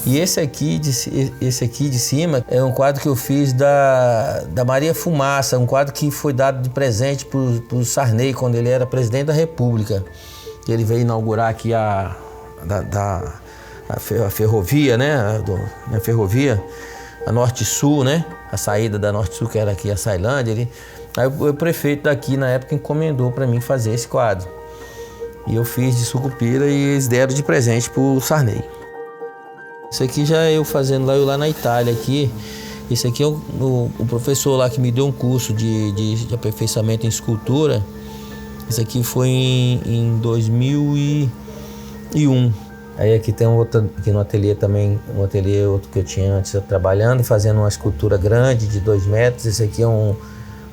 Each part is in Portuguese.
E esse aqui de cima é um quadro que eu fiz da Maria Fumaça, um quadro que foi dado de presente pro Sarney quando ele era presidente da República. Ele veio inaugurar aqui a ferrovia, né? A ferrovia, a Norte-Sul, né? A saída da Norte-Sul, que era aqui a Sailândia. Aí o prefeito daqui, na época, encomendou para mim fazer esse quadro. E eu fiz de sucupira e eles deram de presente pro Sarney. Isso aqui já é eu fazendo lá na Itália aqui. Esse aqui é o professor lá que me deu um curso de aperfeiçoamento em escultura. Isso aqui foi em 2001. Aí aqui tem um outro, aqui no ateliê também, outro que eu tinha antes trabalhando, fazendo uma escultura grande de 2 metros. Esse aqui é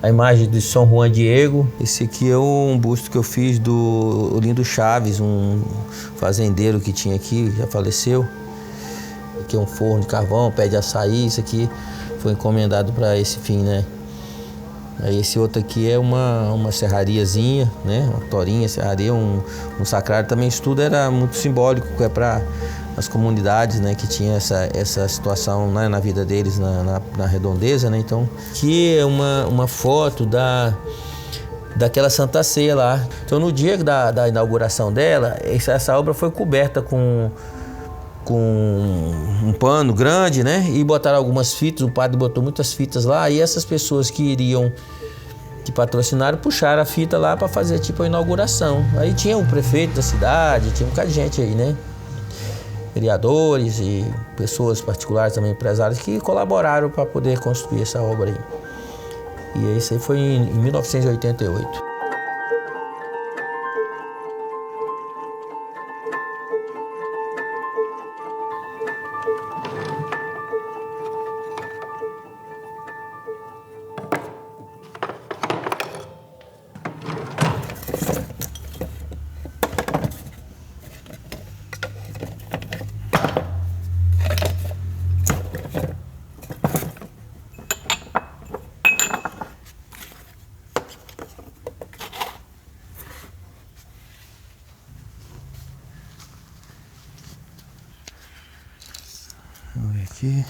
a imagem de São Juan Diego. Esse aqui é um busto que eu fiz do Olindo Chaves, um fazendeiro que tinha aqui, já faleceu. Aqui é um forno de carvão, pé de açaí. Isso aqui foi encomendado para esse fim, né? Aí esse outro aqui é uma serrariazinha, né? Uma torinha, serraria, um sacrário também. Isso tudo era muito simbólico, é para as comunidades, né? Que tinha essa situação, né? Na vida deles, na redondeza, né? Então, aqui é uma foto daquela Santa Ceia lá. Então, no dia da inauguração dela, essa obra foi coberta com um pano grande, né? E botaram algumas fitas, o padre botou muitas fitas lá, e essas pessoas que patrocinaram, puxaram a fita lá para fazer tipo a inauguração. Aí tinha o prefeito da cidade, tinha um bocado de gente aí, né? Vereadores e pessoas particulares também, empresários, que colaboraram para poder construir essa obra aí. E isso aí foi em 1988. Vamos ver aqui.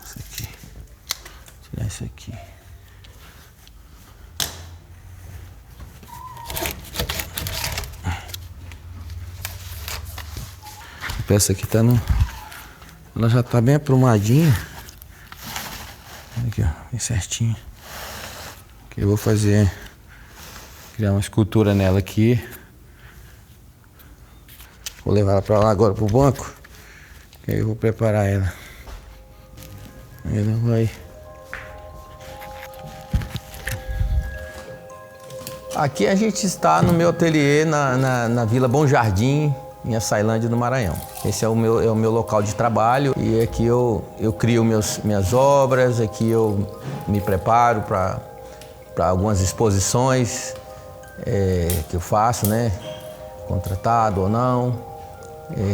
Isso aqui. Tirar isso aqui. A peça aqui tá ela já tá bem aprumadinha. Aqui, ó, bem certinho. Aqui eu vou criar uma escultura nela aqui. Vou levar ela pra lá agora pro banco. Que aí eu vou preparar ela. Aí ela vai. Aqui a gente está no meu ateliê na Vila Bom Jardim, em Açailândia, no Maranhão. Esse é o meu local de trabalho e aqui eu crio minhas obras, aqui eu me preparo para algumas exposições que eu faço, né? Contratado ou não.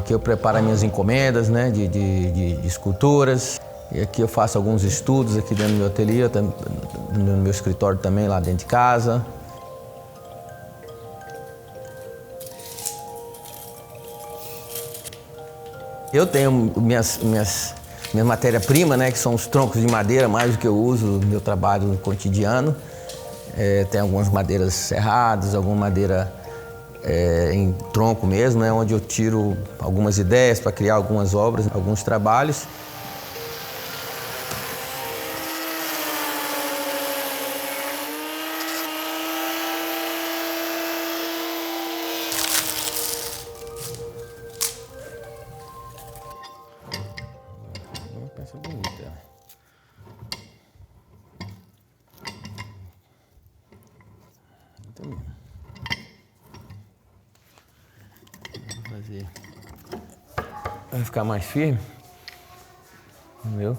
Que eu preparo as minhas encomendas, né? De esculturas. E aqui eu faço alguns estudos aqui dentro do meu ateliê, no meu escritório também, lá dentro de casa. Eu tenho minhas matérias-primas, né, que são os troncos de madeira, mais do que eu uso no meu trabalho cotidiano. Tem algumas madeiras serradas, alguma madeira em tronco mesmo, né, onde eu tiro algumas ideias para criar algumas obras, alguns trabalhos. Peça bonita. Muito bom. Vou fazer. Vai ficar mais firme. Entendeu?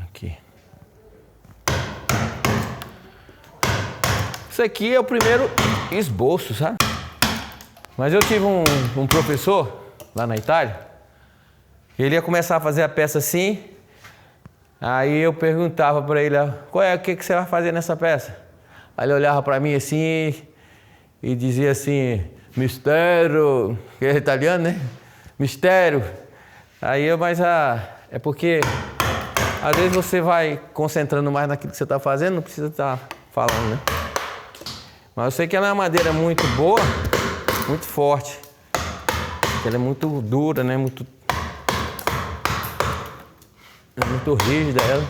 Aqui. Isso aqui é o primeiro esboço, sabe? Mas eu tive um professor lá na Itália. Ele ia começar a fazer a peça assim, Aí eu perguntava para ele, qual é, o que você vai fazer nessa peça? Aí ele olhava para mim assim e dizia assim, mistério, que é italiano, né? Mistério. Aí eu, é porque às vezes você vai concentrando mais naquilo que você está fazendo, não precisa estar falando, né? Mas eu sei que ela é uma madeira muito boa, muito forte. Ela é muito dura, né? Muito rígida ela.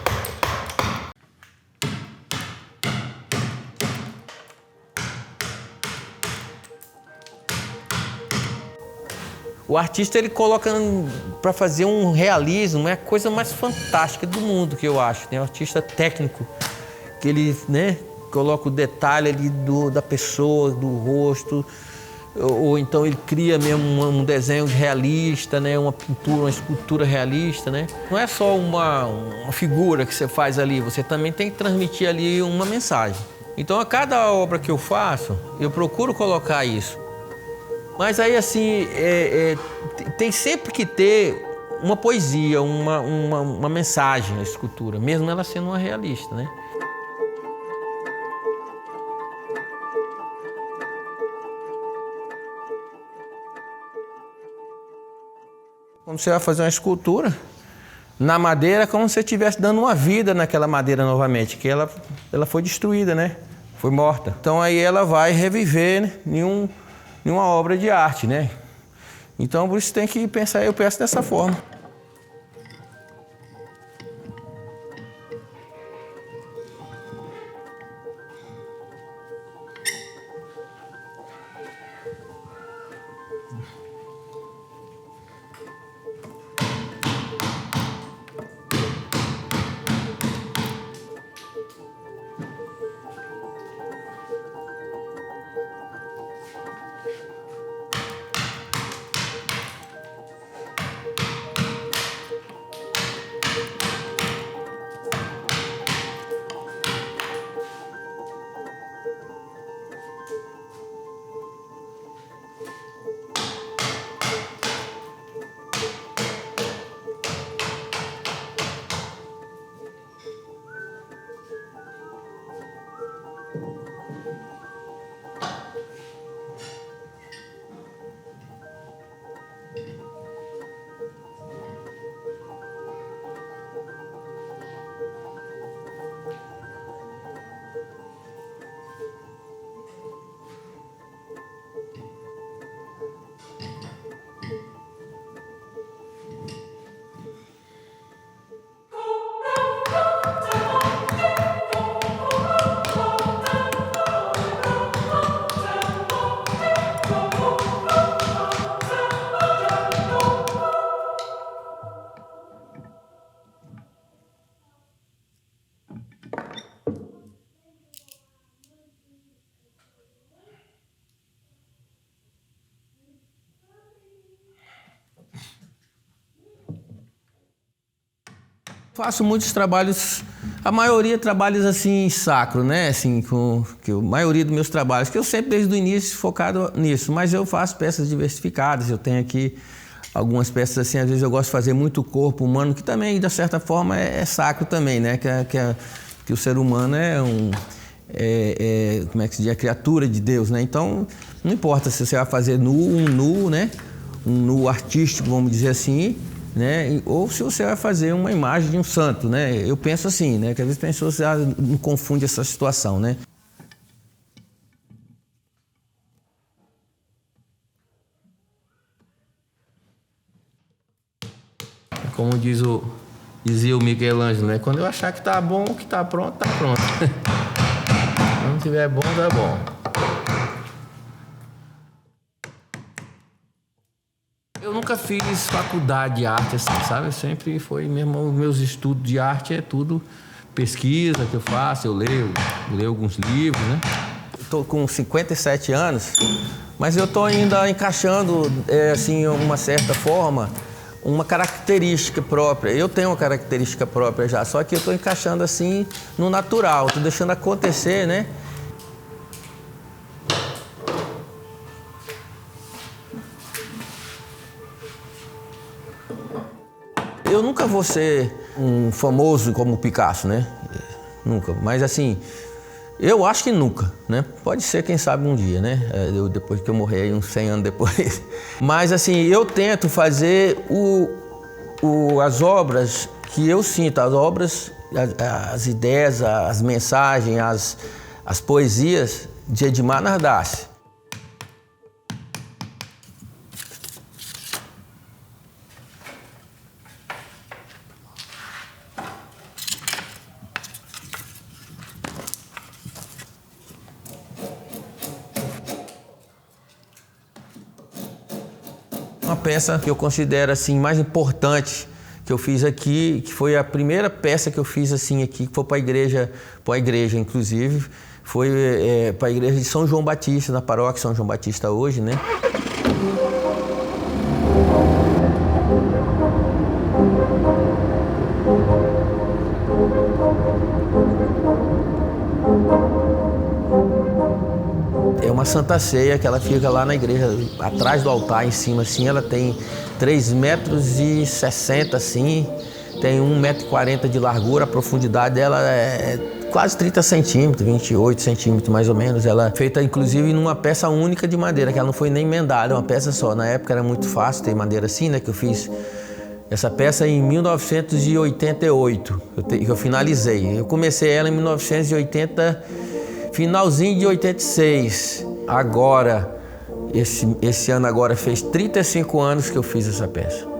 O artista ele coloca para fazer um realismo, é a coisa mais fantástica do mundo que eu acho. Tem um artista técnico que ele, né, coloca o detalhe ali da pessoa, do rosto, ou então ele cria mesmo um desenho realista, né, uma pintura, uma escultura realista, né? Não é só uma figura que você faz ali, você também tem que transmitir ali uma mensagem. Então a cada obra que eu faço, eu procuro colocar isso. Mas aí assim, tem sempre que ter uma poesia, uma mensagem na escultura, mesmo ela sendo uma realista, né? Quando você vai fazer uma escultura, na madeira é como se você estivesse dando uma vida naquela madeira novamente, que ela foi destruída, né? Foi morta. Então aí ela vai reviver, né, em uma obra de arte, né? Então por isso tem que pensar, eu penso dessa forma. Faço muitos trabalhos, a maioria trabalhos assim sacro, né? Assim, a maioria dos meus trabalhos, que eu sempre desde o início focado nisso, mas eu faço peças diversificadas. Eu tenho aqui algumas peças assim, às vezes eu gosto de fazer muito corpo humano, que também de certa forma é sacro também, né? Que o ser humano como é que se diz, a criatura de Deus, né? Então não importa se você vai fazer um nu, né? Um nu artístico, vamos dizer assim, né? Ou se você vai fazer uma imagem de um santo, né? Eu penso assim, né? Que às vezes as pessoas não confundem essa situação, né? Como dizia o Michelangelo, né? Quando eu achar que tá bom, que tá pronto, tá pronto. Se não tiver bom, tá bom. Eu nunca fiz faculdade de arte, assim, sabe? Sempre foi mesmo, meus estudos de arte é tudo pesquisa que eu faço, eu leio alguns livros, né? Estou com 57 anos, mas eu estou ainda encaixando, assim, uma certa forma, uma característica própria. Eu tenho uma característica própria já, só que eu estou encaixando assim no natural, estou deixando acontecer, né? Eu nunca vou ser um famoso como o Picasso, né? Nunca. Mas assim, eu acho que nunca, né? Pode ser, quem sabe, um dia, né? Depois que eu morrer, aí, uns 100 anos depois. Mas assim, eu tento fazer as obras que eu sinto, as obras, as ideias, as mensagens, as poesias de Edmar Nardácio. Uma peça que eu considero assim mais importante que eu fiz aqui, que foi a primeira peça que eu fiz assim aqui, que foi para a igreja inclusive, foi para a igreja de São João Batista, na paróquia São João Batista hoje, né? É uma Santa Ceia que ela fica lá na igreja, atrás do altar, em cima, assim. Ela tem 3,60 metros, assim, tem 1,40 metro de largura, a profundidade dela é quase 30 centímetros, 28 centímetros mais ou menos. Ela é feita, inclusive, numa peça única de madeira, que ela não foi nem emendada, é uma peça só. Na época era muito fácil ter madeira assim, né, que eu fiz essa peça em 1988, que eu finalizei. Eu comecei ela em 1980, finalzinho de 86. Agora, esse ano agora fez 35 anos que eu fiz essa peça.